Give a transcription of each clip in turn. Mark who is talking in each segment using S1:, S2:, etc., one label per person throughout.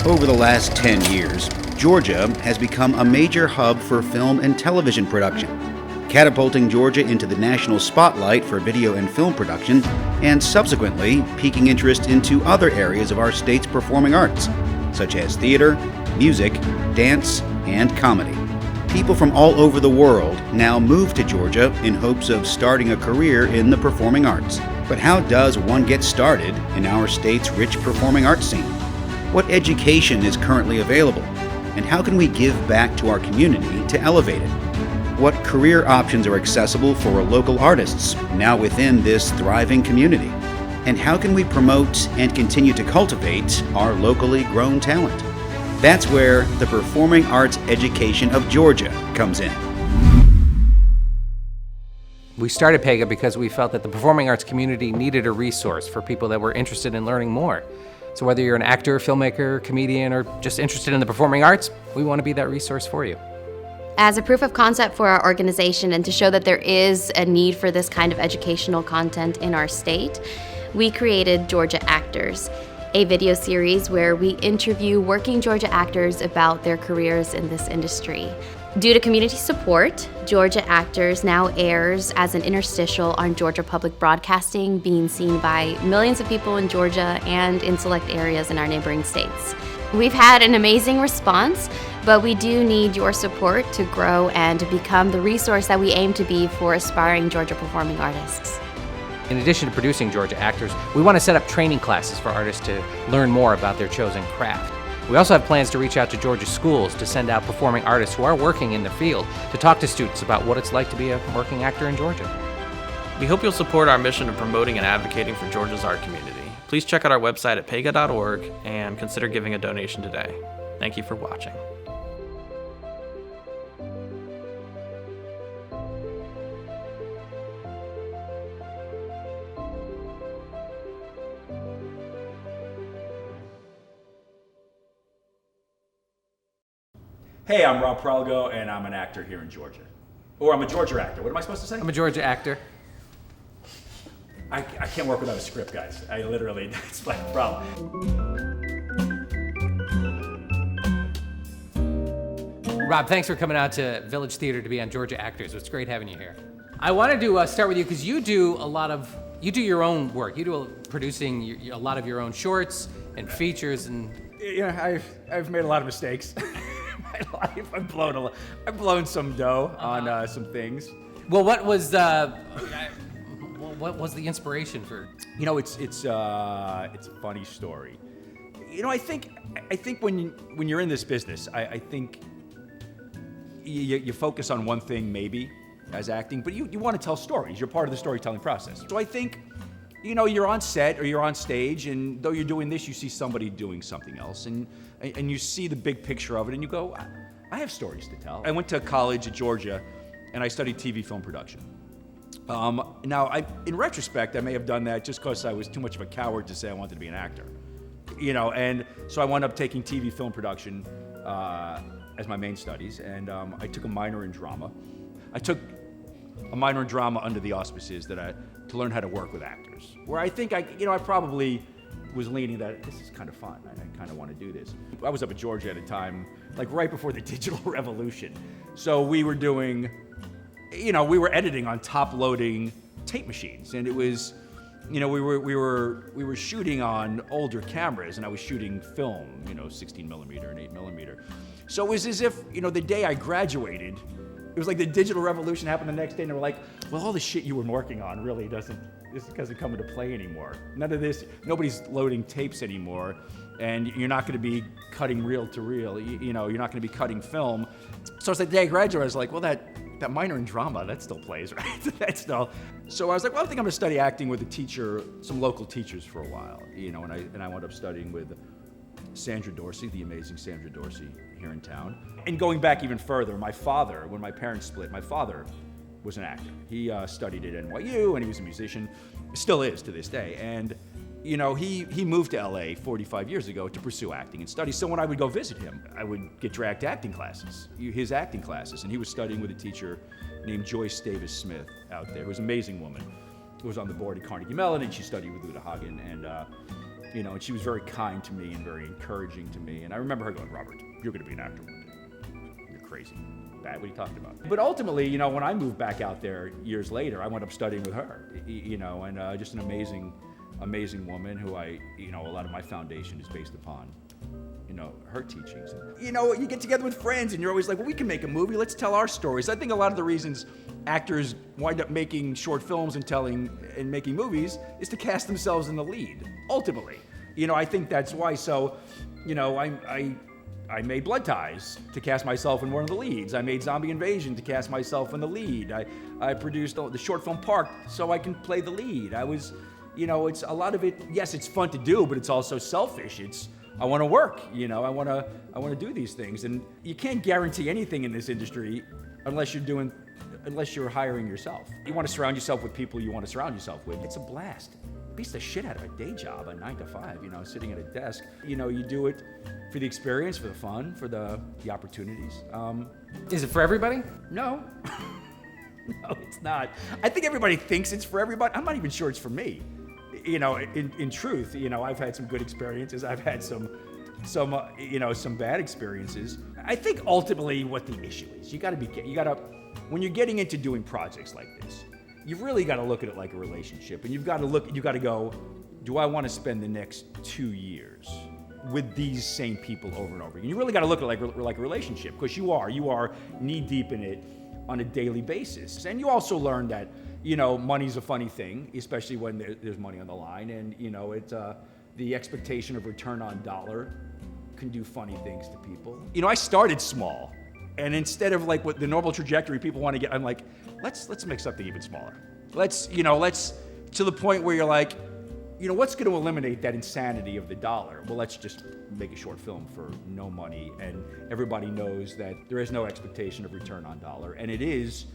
S1: Over the last 10 years, Georgia has become a major hub for film and television production, catapulting Georgia into the national spotlight for video and film production, and subsequently piquing interest into other areas of our state's performing arts, such as theater, music, dance, and comedy. People from all over the world now move to Georgia in hopes of starting a career in the performing arts. But how does one get started in our state's rich performing arts scene? What education is currently available? And how can we give back to our community to elevate it? What career options are accessible for local artists now within this thriving community? And how can we promote and continue to cultivate our locally grown talent? That's where the Performing Arts Education of Georgia comes in.
S2: We started PEGA because we felt that the performing arts community needed a resource for people that were interested in learning more. So whether you're an actor, filmmaker, comedian, or just interested in the performing arts, we want to be that resource for you.
S3: As a proof of concept for our organization and to show that there is a need for this kind of educational content in our state, we created Georgia Actors, a video series where we interview working Georgia actors about their careers in this industry. Due to community support, Georgia Actors now airs as an interstitial on Georgia Public Broadcasting, being seen by millions of people in Georgia and in select areas in our neighboring states. We've had an amazing response, but we do need your support to grow and become the resource that we aim to be for aspiring Georgia performing artists.
S2: In addition to producing Georgia Actors, we want to set up training classes for artists to learn more about their chosen craft. We also have plans to reach out to Georgia schools to send out performing artists who are working in the field to talk to students about what it's like to be a working actor in Georgia.
S4: We hope you'll support our mission of promoting and advocating for Georgia's art community. Please check out our website at pega.org and consider giving a donation today. Thank you for watching.
S5: Hey, I'm Rob Pralgo, and I'm an actor here in Georgia. Or I'm a Georgia actor. What am I supposed to say?
S2: I'm a Georgia actor.
S5: I can't work without a script, guys. I literally, that's my problem.
S2: Rob, thanks for coming out to Village Theater to be on Georgia Actors. It's great having you here. I wanted to start with you because you do your own work. You do producing a lot of your own shorts and features and...
S5: Yeah, I've made a lot of mistakes. My life, I've blown some dough on some things.
S2: Well, what was the inspiration for?
S5: You know, it's a funny story. You know, I think when you're in this business, I think you focus on one thing maybe as acting, but you want to tell stories. You're part of the storytelling process. So I think, you know, you're on set or you're on stage, and though you're doing this, you see somebody doing something else, and you see the big picture of it, and you go, I have stories to tell. I went to college at Georgia, and I studied TV film production. Now, in retrospect, I may have done that just because I was too much of a coward to say I wanted to be an actor. You know, and so I wound up taking TV film production as my main studies, and I took a minor in drama. I took a minor in drama under the auspices to learn how to work with actors, where I think I probably was leaning that this is kind of fun. I kind of want to do this. I was up at Georgia at a time, like right before the digital revolution. So we were doing, we were editing on top-loading tape machines, and it was, we were shooting on older cameras, and I was shooting film, 16 millimeter and 8 millimeter. So it was as if, the day I graduated, it was like the digital revolution happened the next day, and they were like, well, all the shit you were working on really doesn't come into play anymore. None of this, nobody's loading tapes anymore, and you're not going to be cutting reel to reel. You're not going to be cutting film. So it's like the day I graduated, I was like, well, that minor in drama, that still plays, right? That's still. So I was like, well, I think I'm going to study acting with a teacher, some local teachers for a while, and I wound up studying with Sandra Dorsey, the amazing Sandra Dorsey here in town. And going back even further, my father, when my parents split, my father was an actor. He studied at NYU, and he was a musician, still is to this day. And he moved to LA 45 years ago to pursue acting and study. So when I would go visit him, I would get dragged to acting classes, his acting classes. And he was studying with a teacher named Joyce Davis Smith out there, who was an amazing woman, who was on the board at Carnegie Mellon, and she studied with Uta Hagen. And You know, and she was very kind to me and very encouraging to me. And I remember her going, Robert, you're going to be an actor one day. You're crazy. Bad, what are you talking about? But ultimately, you know, when I moved back out there years later, I went up studying with her, you know, and just an amazing woman who a lot of my foundation is based upon, you know, her teachings. You know, you get together with friends and you're always like, well, we can make a movie. Let's tell our stories. I think a lot of the reasons actors wind up making short films and making movies is to cast themselves in the lead, ultimately. You know, I think that's why. So, you know, I made Blood Ties to cast myself in one of the leads. I made Zombie Invasion to cast myself in the lead. I produced the short film Park so I can play the lead. I was, you know, it's a lot of it. Yes, it's fun to do, but it's also selfish. I want to work, you know, I want to do these things. And you can't guarantee anything in this industry unless you're hiring yourself. You want to surround yourself with people you want to surround yourself with. It's a blast. It beats the shit out of a day job, a 9 to 5, you know, sitting at a desk. You know, you do it for the experience, for the fun, for the opportunities.
S2: Is it for everybody?
S5: No. No, it's not. I think everybody thinks it's for everybody. I'm not even sure it's for me. You know, in truth, you know, I've had some good experiences. I've had some bad experiences. I think ultimately what the issue is, when you're getting into doing projects like this, you've really got to look at it like a relationship, and you've got to go, do I want to spend the next 2 years with these same people over and over again? You really got to look at it like a relationship, because you are knee deep in it on a daily basis. And you also learn that, you know, money's a funny thing, especially when there's money on the line, and you know, the expectation of return on dollar can do funny things to people. You know, I started small, and instead of like what the normal trajectory people want to get, I'm like, let's make something even smaller. Let's to the point where you're like, you know, what's going to eliminate that insanity of the dollar? Well, let's just make a short film for no money, and everybody knows that there is no expectation of return on dollar, and it is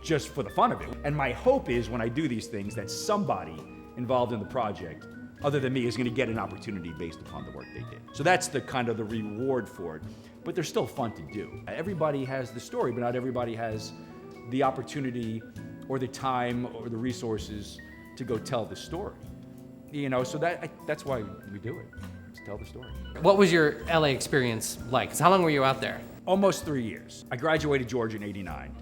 S5: just for the fun of it. And my hope is when I do these things that somebody involved in the project, other than me, is going to get an opportunity based upon the work they did. So that's the kind of the reward for it, but they're still fun to do. Everybody has the story, but not everybody has the opportunity or the time or the resources to go tell the story. You know, so that's why we do it, to tell the story.
S2: What was your LA experience like? 'Cause how long were you out there?
S5: Almost 3 years. I graduated Georgia in '89,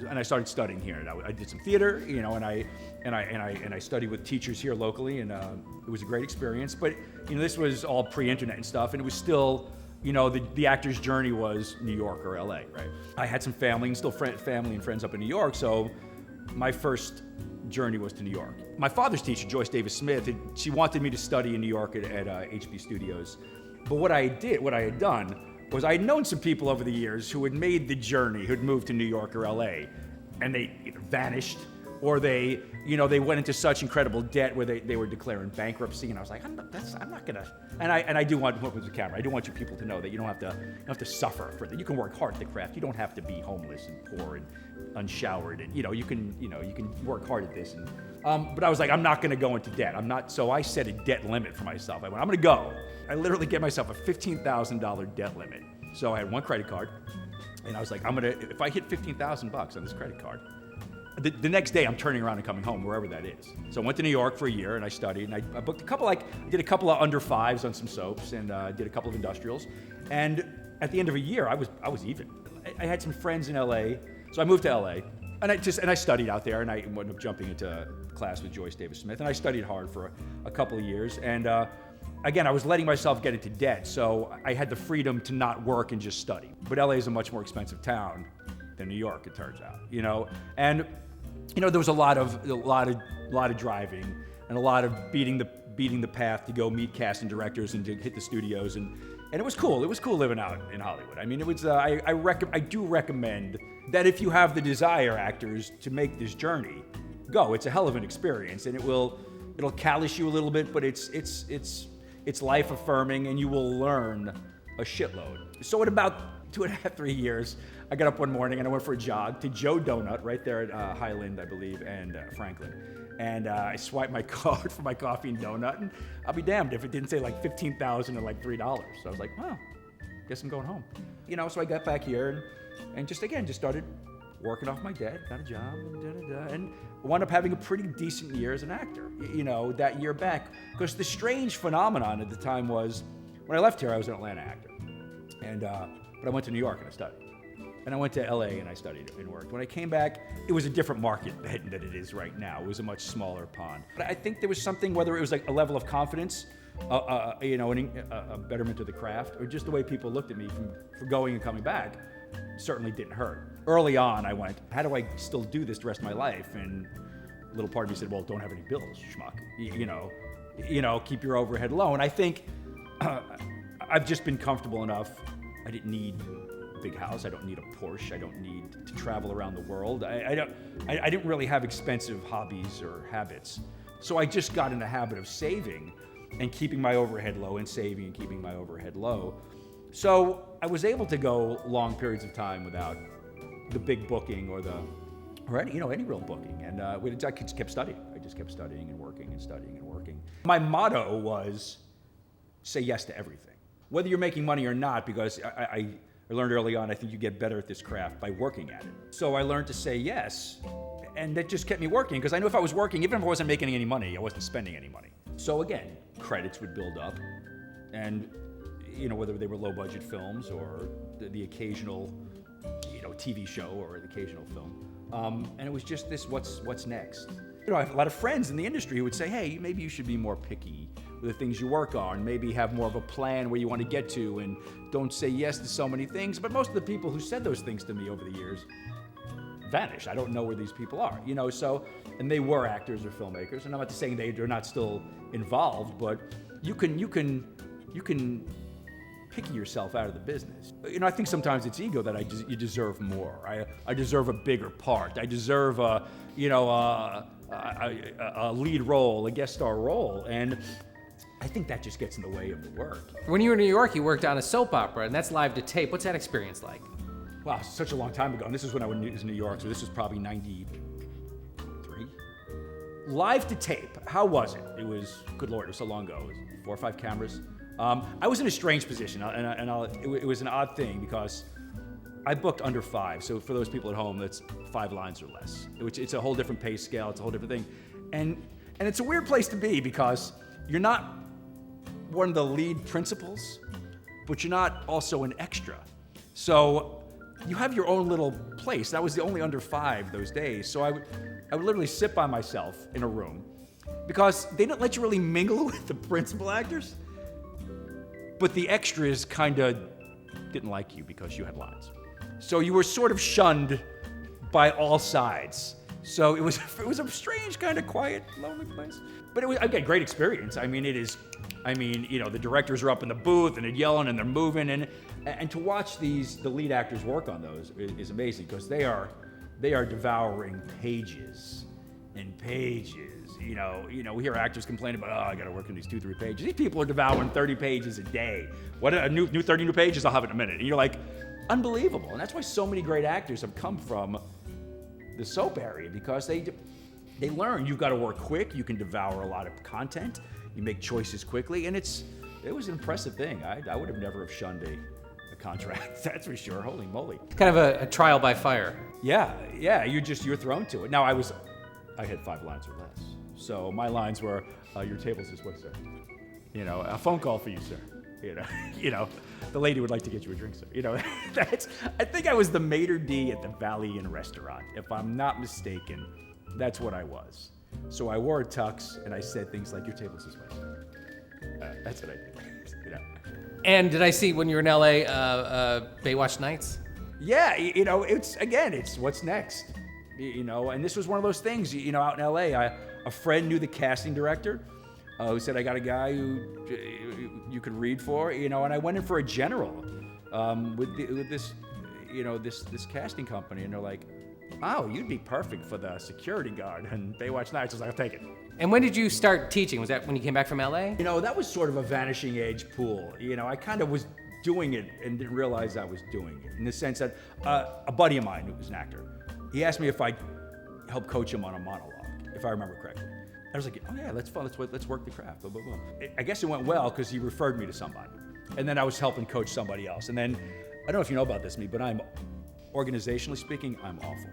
S5: and I started studying here. And I did some theater, you know, and I studied with teachers here locally, and it was a great experience. But you know, this was all pre-internet and stuff, and it was still, you know, the actor's journey was New York or LA, right? I had some family and still family and friends up in New York, so my first journey was to New York. My father's teacher, Joyce Davis Smith, she wanted me to study in New York at HB Studios. But what I had done was I had known some people over the years who had made the journey, who'd moved to New York or LA, and they either vanished or they went into such incredible debt where they were declaring bankruptcy. And I was like, I'm not gonna. And I do want with the camera, I do want you people to know that you don't have to suffer for that. You can work hard at the craft. You don't have to be homeless and poor and unshowered, and you can work hard at this. And but I was like, I'm not gonna go into debt. So I set a debt limit for myself. I went, I'm gonna go. I literally gave myself a $15,000 debt limit. So I had one credit card, and I was like, if I hit $15,000 on this credit card, the next day I'm turning around and coming home, wherever that is. So I went to New York for a year, and I studied, and I booked did a couple of under fives on some soaps, and did a couple of industrials. And at the end of a year, I was even. I had some friends in LA, so I moved to LA, and I studied out there, and I ended up jumping into class with Joyce Davis Smith, and I studied hard for a couple of years, and again, I was letting myself get into debt, so I had the freedom to not work and just study. But LA is a much more expensive town than New York, it turns out, you know. And you know, there was a lot of driving and a lot of beating the path to go meet cast and directors and to hit the studios, and it was cool. It was cool living out in Hollywood. I mean, it was. I do recommend that if you have the desire, actors, to make this journey, go. It's a hell of an experience, and it'll callous you a little bit, but it's life affirming, and you will learn a shitload. So at about 2.5, 3 years, I got up one morning and I went for a jog to Joe Donut right there at Highland, I believe, and Franklin. And I swiped my card for my coffee and donut, and I'll be damned if it didn't say like $15,000 and like $3. So I was like, well, guess I'm going home. You know, so I got back here and just started working off my debt, got a job, and wound up having a pretty decent year as an actor, that year back. Because the strange phenomenon at the time was, when I left here, I was an Atlanta actor. But I went to New York and I studied. And I went to LA and I studied and worked. When I came back, it was a different market than it is right now. It was a much smaller pond. But I think there was something, whether it was like a level of confidence, a betterment of the craft, or just the way people looked at me for going and coming back, certainly didn't hurt. Early on, I went, how do I still do this the rest of my life? And a little part of me said, well, don't have any bills, schmuck. Keep your overhead low. And I think I've just been comfortable enough. I didn't need a big house. I don't need a Porsche. I don't need to travel around the world. I didn't really have expensive hobbies or habits. So I just got in the habit of saving and keeping my overhead low and saving and keeping my overhead low. So I was able to go long periods of time without the big booking or any real booking. And I just kept studying. I just kept studying and working and studying and working. My motto was, say yes to everything. Whether you're making money or not, because I learned early on, I think you get better at this craft by working at it. So I learned to say yes, and that just kept me working, because I knew if I was working, even if I wasn't making any money, I wasn't spending any money. So again, credits would build up, and whether they were low-budget films or the occasional, TV show or the occasional film, and it was just this: what's next? I have a lot of friends in the industry who would say, "Hey, maybe you should be more picky with the things you work on. Maybe have more of a plan where you want to get to, and don't say yes to so many things." But most of the people who said those things to me over the years vanished. I don't know where these people are, So, and they were actors or filmmakers, and I'm not saying they're not still involved, but you can picky yourself out of the business. I think sometimes it's ego that you deserve more. I deserve a bigger part. I deserve a lead role, a guest star role, and I think that just gets in the way of the work.
S2: When you were in New York, you worked on a soap opera, and that's live to tape. What's that experience like?
S5: Wow, such a long time ago. And this is when I was in New York, so this was probably 93. Live to tape, how was it? It was, good Lord, it was so long ago. It was 4 or 5 cameras. I was in a strange position, it was an odd thing because I booked under 5. So for those people at home, that's 5 lines or less. It's a whole different pay scale. It's a whole different thing. And it's a weird place to be because you're not one of the lead principals, but you're not also an extra. So you have your own little place. That was the only under 5 those days. So I would literally sit by myself in a room because they didn't let you really mingle with the principal actors, but the extras kind of didn't like you because you had lines. So you were sort of shunned by all sides. So it was a strange kind of quiet, lonely place. But it was, again, great experience. The directors are up in the booth and they're yelling and they're moving, and to watch the lead actors work on those is amazing because they are devouring pages and pages. We hear actors complain about, I got to work on these 2-3 pages. These people are devouring 30 pages a day. What a new 30 new pages? I'll have it in a minute. And you're like, unbelievable. And that's why so many great actors have come from the soap area, because they learn you've got to work quick. You can devour a lot of content. You make choices quickly, and it was an impressive thing. I would have never have shunned a contract. That's for sure. Holy moly!
S2: Kind of a trial by fire.
S5: Yeah. You're thrown to it. Now I had 5 lines or less. So my lines were, your table's this way, sir. A phone call for you, sir. The lady would like to get you a drink, sir. I think I was the maitre d' at the Valley Inn restaurant. If I'm not mistaken, that's what I was. So I wore a tux and I said things like, your table's this way, sir. That's what I did.
S2: And did I see when you were in LA, Baywatch Nights?
S5: Yeah, it's what's next. And this was one of those things, out in LA, a friend knew the casting director who said, I got a guy who you could read for, and I went in for a general with this casting company, and they're like, oh, you'd be perfect for the security guard and Baywatch Nights. I was like, I'll take it.
S2: And when did you start teaching? Was that when you came back from LA?
S5: That was sort of a vanishing age pool. I kind of was doing it and didn't realize I was doing it, in the sense that a buddy of mine who was an actor, he asked me if I'd help coach him on a monologue, if I remember correctly. I was like, oh yeah, let's work the craft, blah, blah, blah. I guess it went well because he referred me to somebody. And then I was helping coach somebody else. And then, I don't know if you know about this, but organizationally speaking, I'm awful.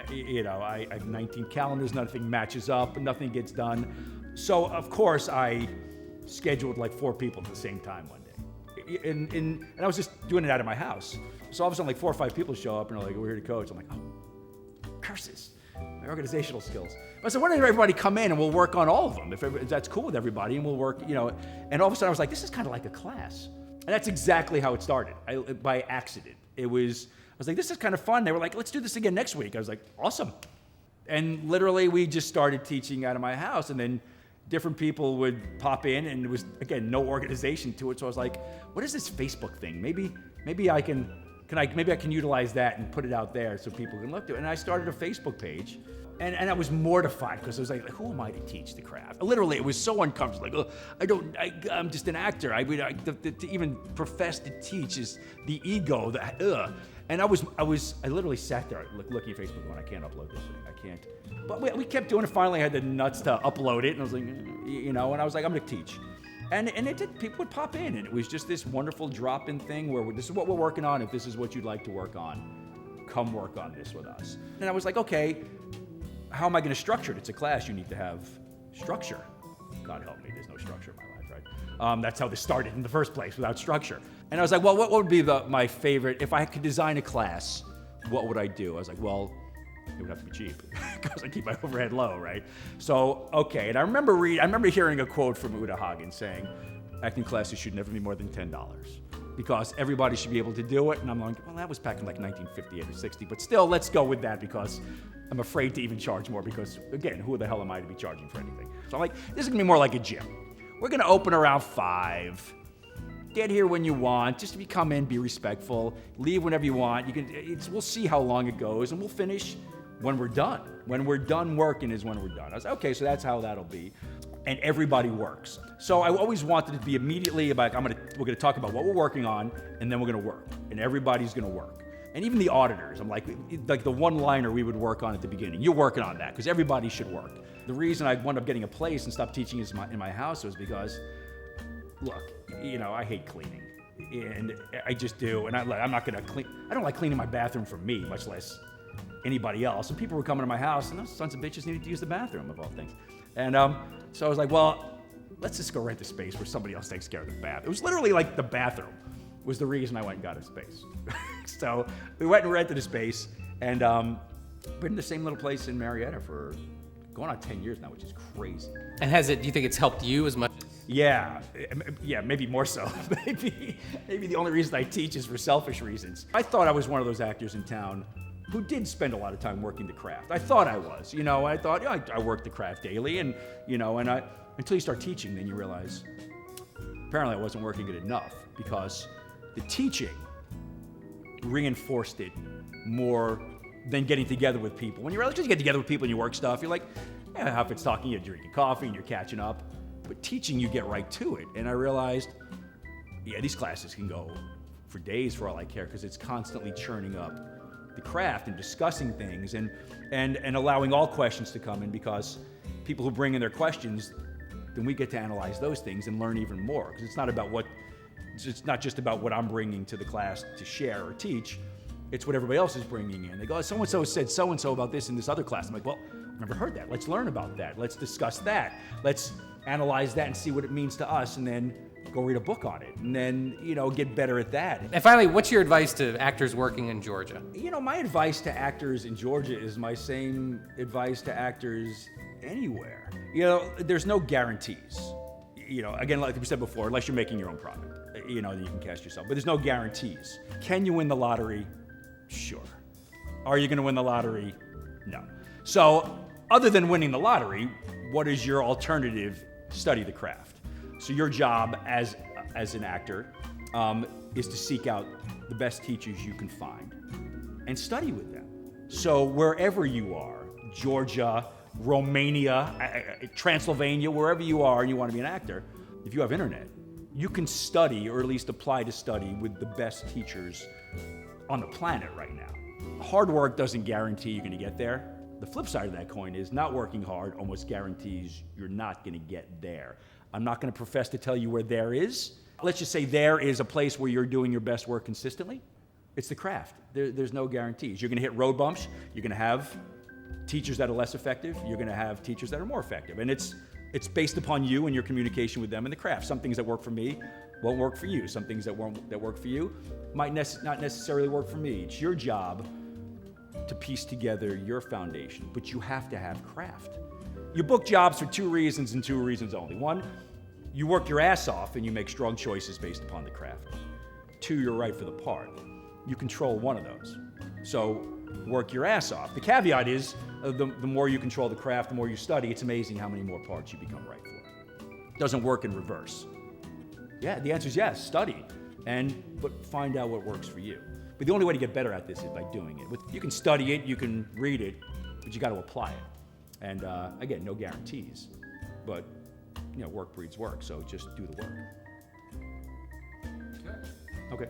S5: I have 19 calendars, nothing matches up, nothing gets done. So, of course, I scheduled like 4 people at the same time one day. And I was just doing it out of my house. So all of a sudden, like 4 or 5 people show up and are like, we're here to coach. I'm like, oh, curses, my organizational skills. I said, why don't everybody come in and we'll work on all of them, if that's cool with everybody, and we'll work, And all of a sudden I was like, this is kind of like a class. And that's exactly how it started, by accident. I was like, this is kind of fun. They were like, let's do this again next week. I was like, awesome. And literally we just started teaching out of my house, and then different people would pop in, and there was, again, no organization to it. So I was like, what is this Facebook thing? Maybe I can utilize that and put it out there so people can look to it. And I started a Facebook page. And I was mortified because I was like, who am I to teach the craft? Literally, it was so uncomfortable. Like, I'm just an actor. To even profess to teach is the ego. And I literally sat there looking at Facebook going, I can't upload this thing. I can't. But we kept doing it. Finally, I had the nuts to upload it. And I was like, and I was like, I'm going to teach. And it did. People would pop in. And it was just this wonderful drop-in thing where this is what we're working on. If this is what you'd like to work on, come work on this with us. And I was like, okay, how am I going to structure it? It's a class. You need to have structure. God help me, there's no structure in my life, right? That's how this started in the first place, without structure. And I was like, well, what would be my favorite? If I could design a class, what would I do? I was like, well, it would have to be cheap because I keep my overhead low, right? So, okay. And I remember hearing a quote from Uta Hagen saying, acting classes should never be more than $10 because everybody should be able to do it. And I'm like, well, that was back in like 1958 or 60, but still, let's go with that because I'm afraid to even charge more because, again, who the hell am I to be charging for anything? So I'm like, this is going to be more like a gym. We're going to open around 5. Get here when you want. Just if you come in, be respectful. Leave whenever you want. We'll see how long it goes, and we'll finish when we're done. When we're done working is when we're done. I was like, okay, so that's how that'll be. And everybody works. So I always wanted it to be immediately about, we're going to talk about what we're working on, and then we're going to work. And everybody's going to work. And even the auditors, I'm like the one-liner we would work on at the beginning. You're working on that because everybody should work. The reason I wound up getting a place and stopped teaching in my house was because, look, I hate cleaning, and I just do. And I'm not going to clean. I don't like cleaning my bathroom for me, much less anybody else. And people were coming to my house, and those sons of bitches needed to use the bathroom of all things. And so I was like, well, let's just go rent a space where somebody else takes care of the bath. It was literally like the bathroom was the reason I went and got a space. So we went and rented a space, and been in the same little place in Marietta for going on 10 years now, which is crazy.
S2: And do you think it's helped you as much?
S5: Yeah, maybe more so. maybe the only reason I teach is for selfish reasons. I thought I was one of those actors in town who did spend a lot of time working the craft. I thought I was, I thought, I work the craft daily, and, until you start teaching, then you realize, apparently I wasn't working it enough, because the teaching reinforced it more than getting together with people. When you get together with people and you work stuff, you're like, yeah, if it's talking, you're drinking coffee and you're catching up. But teaching, you get right to it. And I realized, these classes can go for days for all I care because it's constantly churning up the craft and discussing things and allowing all questions to come in, because people who bring in their questions, then we get to analyze those things and learn even more, because it's not just about what I'm bringing to the class to share or teach. It's what everybody else is bringing in. They go, so-and-so said so-and-so about this in this other class. I'm like, well, I've never heard that. Let's learn about that. Let's discuss that. Let's analyze that and see what it means to us, and then go read a book on it, and then, get better at that.
S2: And finally, what's your advice to actors working in Georgia?
S5: My advice to actors in Georgia is my same advice to actors anywhere. There's no guarantees. Again, like we said before, unless you're making your own product, then you can cast yourself. But there's no guarantees. Can you win the lottery? Sure. Are you going to win the lottery? No. So, other than winning the lottery, what is your alternative? Study the craft. So your job as an actor is to seek out the best teachers you can find and study with them. So wherever you are, Georgia, Romania, Transylvania, wherever you are and you want to be an actor, if you have internet, you can study, or at least apply to study, with the best teachers on the planet right now. Hard work doesn't guarantee you're going to get there. The flip side of that coin is not working hard almost guarantees you're not going to get there. I'm not going to profess to tell you where there is. Let's just say there is a place where you're doing your best work consistently. It's the craft. There's no guarantees. You're going to hit road bumps. You're going to have teachers that are less effective, you're going to have teachers that are more effective. And it's based upon you and your communication with them in the craft. Some things that work for me won't work for you. Some things that work for you might not necessarily work for me. It's your job to piece together your foundation, but you have to have craft. You book jobs for 2 reasons and 2 reasons only. 1, you work your ass off and you make strong choices based upon the craft. 2, you're right for the part. You control one of those. So work your ass off. The caveat is, the more you control the craft, the more you study, it's amazing how many more parts you become right for. Doesn't work in reverse. Yeah, the answer is yes, study, but find out what works for you. But the only way to get better at this is by doing it. You can study it, you can read it, but you got to apply it. And again, no guarantees, but work breeds work, so just do the work. Okay.